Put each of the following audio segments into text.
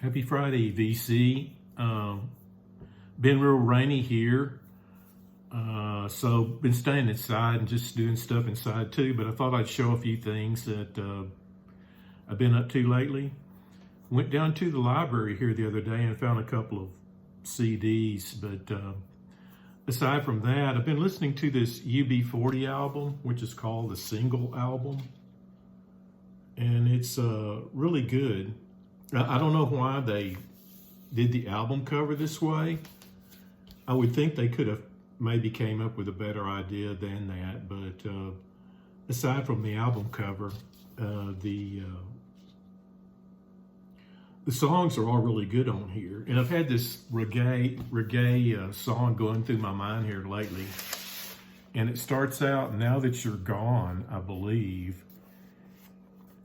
Happy Friday, VC. Been real rainy here, so been staying inside and just doing stuff inside too. But I thought I'd show a few things that I've been up to lately. Went down to the library here the other day and found a couple of CDs. But aside from that, I've been listening to this UB40 album, which is called the Single Album, and it's really good. I don't know why they did the album cover this way. I would think they could have maybe came up with a better idea than that, but aside from the album cover, the songs are all really good on here. And I've had this reggae song going through my mind here lately, and it starts out, "Now That You're Gone," I believe.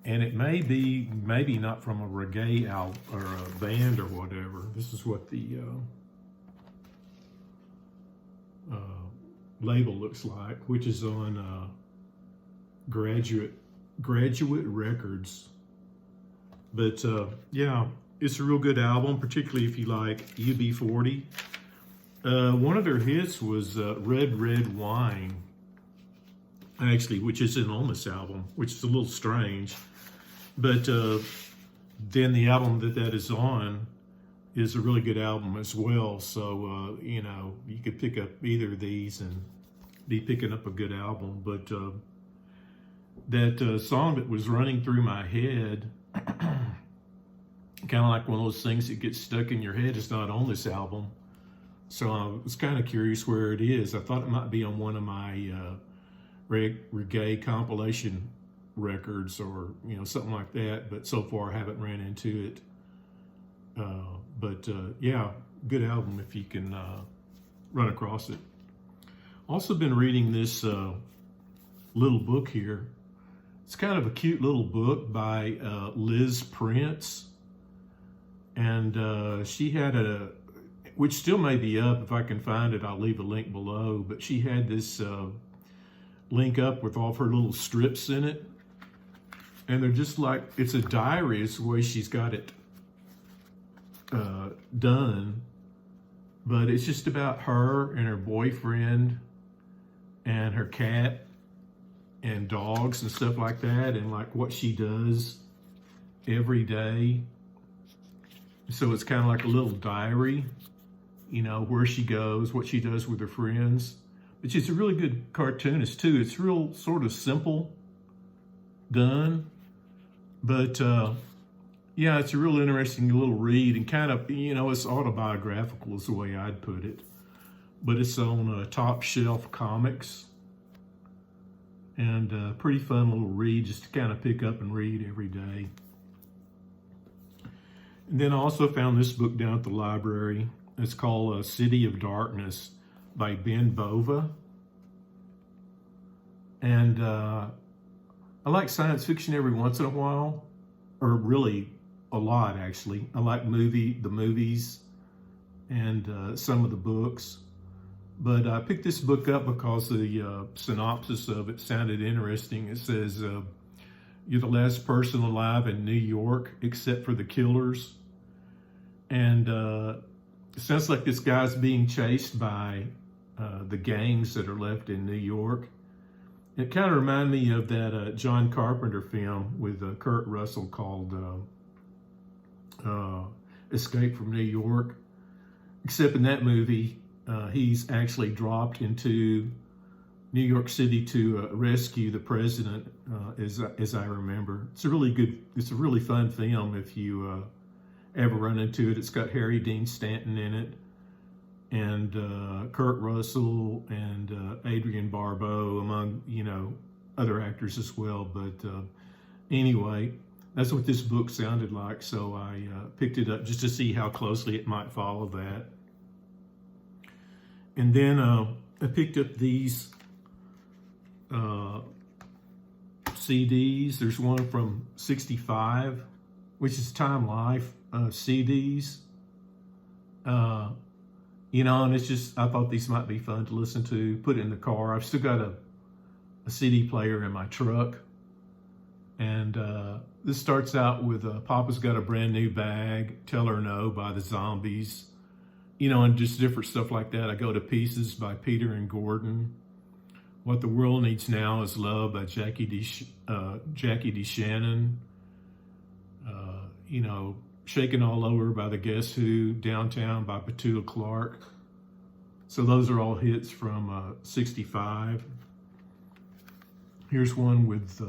And it may be, maybe not from a reggae album or a band or whatever. This is what the label looks like, which is on Graduate Records. But yeah, it's a real good album, particularly if you like UB40. One of their hits was Red Red Wine, actually, which isn't on this album, which is a little strange. But then the album that is on is a really good album as well. So, you know, you could pick up either of these and be picking up a good album. But that song that was running through my head, kind of like one of those things that gets stuck in your head, is not on this album. So I was kind of curious where it is. I thought it might be on one of my reggae compilation records or, you know, something like that, but so far I haven't ran into it. But yeah, good album if you can run across it. Also been reading this little book here. It's kind of a cute little book by Liz Prince, and she had which still may be up. If I can find it, I'll leave a link below, but she had this link up with all of her little strips in it. And they're just like, it's a diary, is the way she's got it done. But it's just about her and her boyfriend and her cat and dogs and stuff like that, and like what she does every day. So it's kind of like a little diary, you know, where she goes, what she does with her friends. But she's a really good cartoonist too. It's real sort of simple done. But yeah, it's a real interesting little read, and kind of, you know, it's autobiographical is the way I'd put it. But it's on Top Shelf Comics, and pretty fun little read just to kind of pick up and read every day. And then I also found this book down at the library. It's called City of Darkness by Ben Bova. And I like science fiction every once in a while, or really a lot actually. I like the movies and some of the books. But I picked this book up because the synopsis of it sounded interesting. It says, you're the last person alive in New York except for the killers. And it sounds like this guy's being chased by the gangs that are left in New York. It kind of reminded me of that John Carpenter film with Kurt Russell called Escape from New York. Except in that movie, he's actually dropped into New York City to rescue the president, as I remember. It's a really fun film if you ever run into it. It's got Harry Dean Stanton in it, and Kurt Russell and Adrienne Barbeau, among, you know, other actors as well. But anyway, that's what this book sounded like, so I picked it up just to see how closely it might follow that. And then I picked up these CDs. There's one from 65, which is Time Life CDs. You know, and it's just, I thought these might be fun to listen to, put in the car. I've still got a CD player in my truck, and This starts out with Papa's Got a Brand New Bag, Tell Her No by the Zombies, and just different stuff like that. I Go to Pieces by Peter and Gordon. What the World Needs Now is Love by Jackie DeShannon. Shaken All Over by the Guess Who, Downtown by Petula Clark. So those are all hits from 65. Here's one with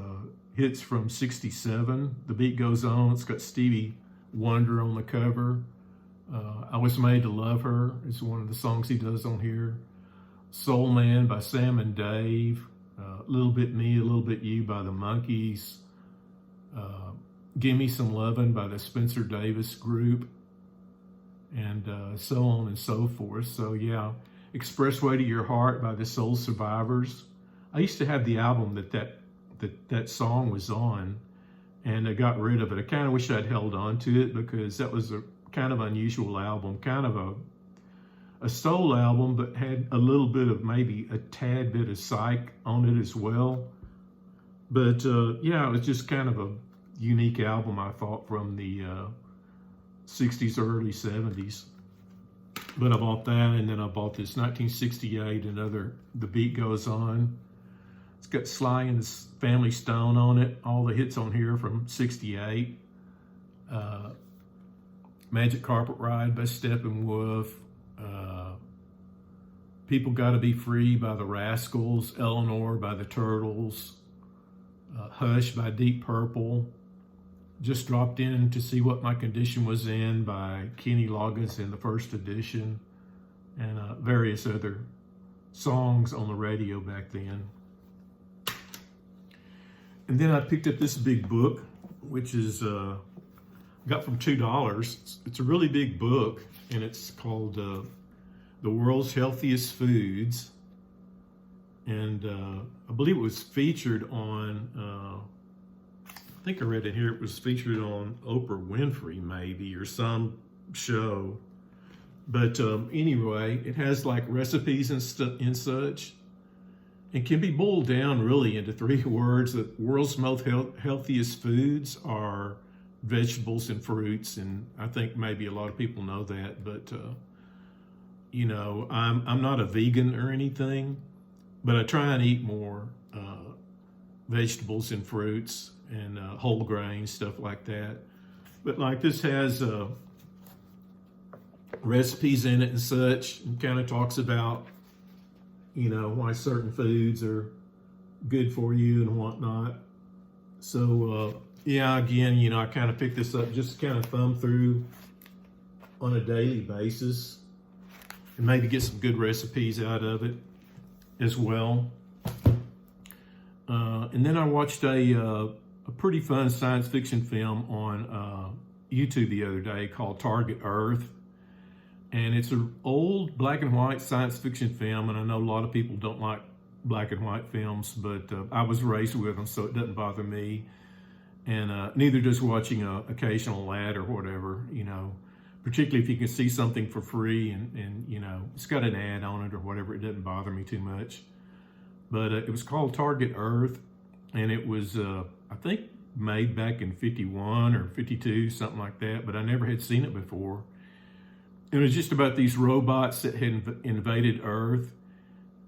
hits from 67. The Beat Goes On. It's got Stevie Wonder on the cover. I Was Made to Love Her is one of the songs he does on here. Soul Man by Sam and Dave. Little Bit Me, A Little Bit You by the Monkees. Gimme Some Lovin' by the Spencer Davis Group. And so on and so forth. So yeah, Expressway to Your Heart by the Soul Survivors. I used to have the album that song was on, and I got rid of it. I kind of wish I'd held on to it because that was a kind of unusual album, kind of a soul album, but had a little bit of maybe a tad bit of psych on it as well. But yeah, it was just kind of a unique album, I thought, from the 60s, early 70s. But I bought that, and then I bought this 1968, another The Beat Goes On. It's got Sly and the Family Stone on it. All the hits on here from 68. Magic Carpet Ride by Steppenwolf. People Gotta Be Free by the Rascals. Eleanor by the Turtles. Hush by Deep Purple. Just Dropped In to See What My Condition Was In by Kenny Loggins in the first edition. And various other songs on the radio back then. And then I picked up this big book, which is got from $2. It's a really big book, and it's called The World's Healthiest Foods. And I believe it was featured on, I think I read it here, it was featured on Oprah Winfrey maybe, or some show. But anyway, it has like recipes and such. It can be boiled down really into 3 words. The world's most healthiest foods are vegetables and fruits, and I think maybe a lot of people know that, but I'm not a vegan or anything, but I try and eat more vegetables and fruits and whole grains, stuff like that. But like this has recipes in it and such, and kind of talks about why certain foods are good for you and whatnot. So, yeah, again, I kind of picked this up just to kind of thumb through on a daily basis and maybe get some good recipes out of it as well. And then I watched a pretty fun science fiction film on YouTube the other day called Target Earth. And it's an old black and white science fiction film, and I know a lot of people don't like black and white films, but I was raised with them, so it doesn't bother me. And neither does watching an occasional ad or whatever, particularly if you can see something for free and it's got an ad on it or whatever, it doesn't bother me too much. But it was called Target Earth, and it was, I think, made back in 51 or 52, something like that, but I never had seen it before. It was just about these robots that had invaded Earth,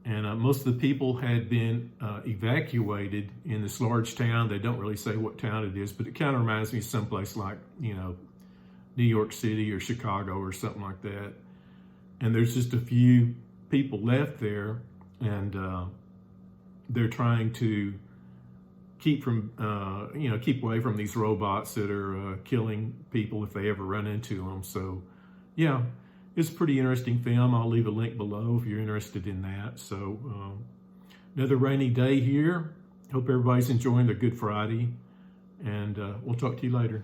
and most of the people had been evacuated in this large town. They don't really say what town it is, but it kind of reminds me of someplace like, New York City or Chicago or something like that. And there's just a few people left there, and they're trying to keep away from these robots that are killing people if they ever run into them. So, yeah, it's a pretty interesting film. I'll leave a link below if you're interested in that. So, another rainy day here. Hope everybody's enjoying their Good Friday, and we'll talk to you later.